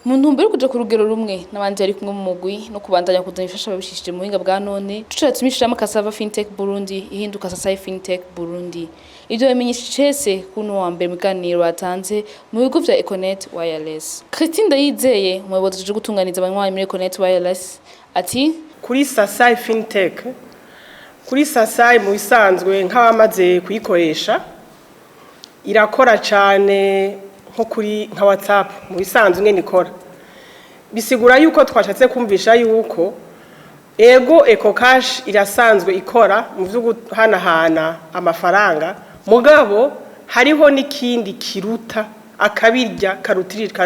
Muntu mbere kuja ku rugero rumwe nabanje ari kumwe mu mugwi no kubandanya kuzana ibishasha babishishije mu buhinga bwa none tucatumishiramo Cassava Fintech Burundi ihinduka Sasai Fintech Burundi. Ivyo bimenyesha cese kuno wa mbere muganiro batanze mu bigo vya Econet Wireless. Christine Ndayizeye umuyobozi uje gutunganiza abanywanyi muri Econet Wireless ati kuri Sasai Fintech kuri Sasai mu bisanzwe nk'abamaze kuyikoresha irakora cyane nko kuri nka WhatsApp mu bisanzwe ngene ikora bisigura yuko twashatse kumvisha yuko ego EcoCash irasanzwe ikora mu byo guhanahana amafaranga mugabo hariho n'ikindi kiruta akabirya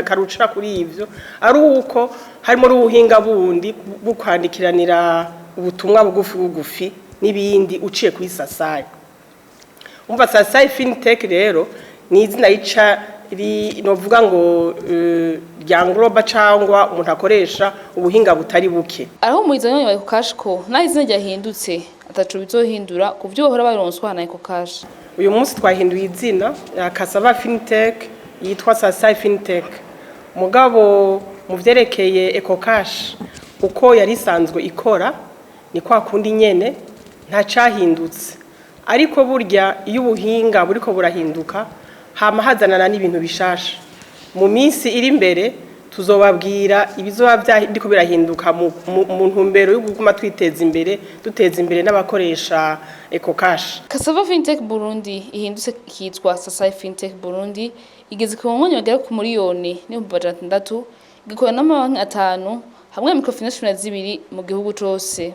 karucira kuri ivyo ari uko harimo ubuhinga bundi bukwandikiranira ubutumwa bugufi n'ibindi uciye kuri Sasai. Umva Sasai Fintech rero ni izina rica novuga ngo rya ngloba cyangwa umuntu akoresha ubuhinga butari buke. Aho muizanyo ya EcoCash ko naho izina ryahindutse atacu bizohindura ku byo bahora baronswa na EcoCash. Uyu munsi twahinduye izina ya Cassava Fintech yitwa Sasai Fintech. Mugabo mu vyerekeye EcoCash uko yari sanzwe ikora ni kwa kundi nyene nta cahindutse. Ariko burya iyo ubuhinga buriko burahinduka hama hazanana n'ibintu bishasha. Mu minsi iri imbere tuzobabwira ibizoba byandiko birahinduka mu ntumbero yo gukuma twiteza imbere duteza imbere n'abakoresha EcoCash. Cassava Fintech Burundi ihindutse kitwa Sasai Fintech Burundi igeze ku mwanya wagera ku miliyoni n'ibihumbi 600 gikora n'amabanki 5 hamwe na microfinance 2 mu gihugu cose.